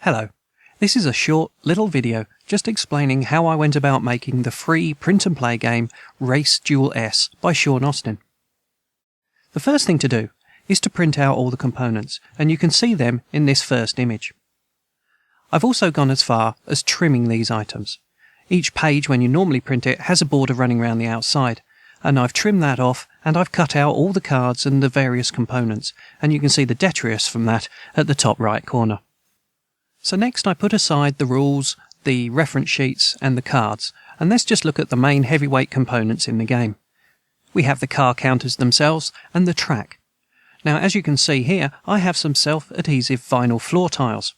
Hello, this is a short little video just explaining how I went about making the free print-and-play game Race Duel S by Sean Austin. The first thing to do is to print out all the components, and you can see them in this first image. I've also gone as far as trimming these items. Each page, when you normally print it, has a border running around the outside, and I've trimmed that off, and I've cut out all the cards and the various components, and you can see the detritus from that at the top right corner. So next I put aside the rules, the reference sheets, and the cards, and let's just look at the main heavyweight components in the game. We have the car counters themselves and the track. Now, as you can see here, I have some self-adhesive vinyl floor tiles.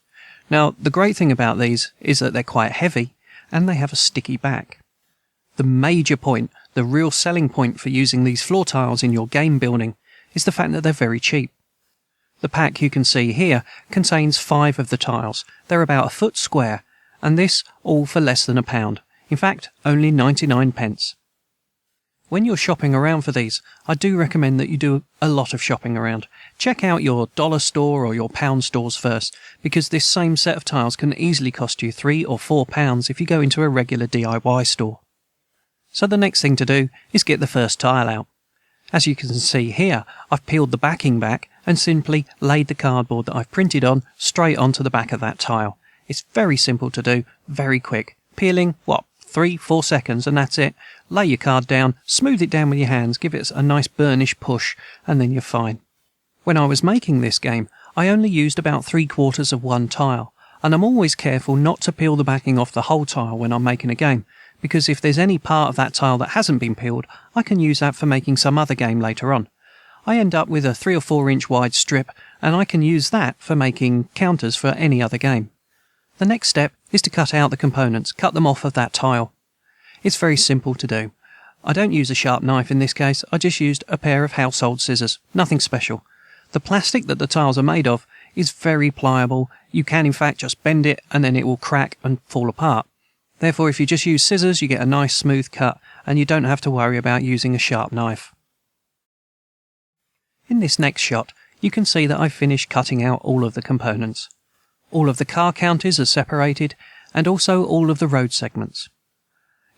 Now, the great thing about these is that they're quite heavy, and they have a sticky back. The major point, the real selling point for using these floor tiles in your game building, is the fact that they're very cheap. The pack you can see here contains 5 of the tiles. They're about a foot square, and this all for less than £1. In fact, only 99 pence. When you're shopping around for these, I do recommend that you do a lot of shopping around. Check out your dollar store or your pound stores first, because this same set of tiles can easily cost you £3 or £4 if you go into a regular DIY store. So the next thing to do is get the first tile out. As you can see here, I've peeled the backing back and simply laid the cardboard that I've printed on straight onto the back of that tile. It's very simple to do, very quick. Peeling, 3-4 seconds, and that's it. Lay your card down, smooth it down with your hands, give it a nice burnish push, and then you're fine. When I was making this game, I only used about 3/4 of one tile, and I'm always careful not to peel the backing off the whole tile when I'm making a game, because if there's any part of that tile that hasn't been peeled, I can use that for making some other game later on. I end up with a 3 or 4 inch wide strip, and I can use that for making counters for any other game. The next step is to cut out the components, cut them off of that tile. It's very simple to do. I don't use a sharp knife in this case, I just used a pair of household scissors, nothing special. The plastic that the tiles are made of is very pliable. You can in fact just bend it and then it will crack and fall apart. Therefore, if you just use scissors, you get a nice smooth cut, and you don't have to worry about using a sharp knife. In this next shot, you can see that I've finished cutting out all of the components. All of the car counters are separated, and also all of the road segments.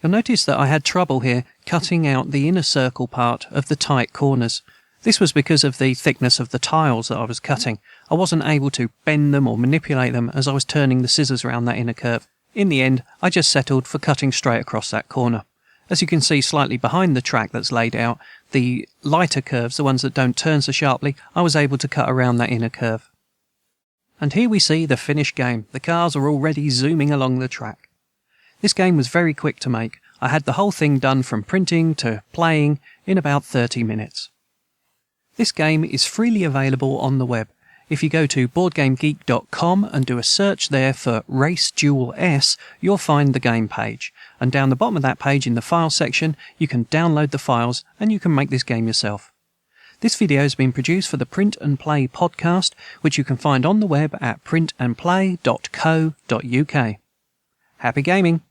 You'll notice that I had trouble here cutting out the inner circle part of the tight corners. This was because of the thickness of the tiles that I was cutting. I wasn't able to bend them or manipulate them as I was turning the scissors around that inner curve. In the end, I just settled for cutting straight across that corner. As you can see slightly behind the track that's laid out, the lighter curves, the ones that don't turn so sharply, I was able to cut around that inner curve. And here we see the finished game. The cars are already zooming along the track. This game was very quick to make. I had the whole thing done from printing to playing in about 30 minutes. This game is freely available on the web. If you go to BoardGameGeek.com and do a search there for Race Duel S, you'll find the game page. And down the bottom of that page in the file section, you can download the files and you can make this game yourself. This video has been produced for the Print and Play podcast, which you can find on the web at printandplay.co.uk. Happy gaming!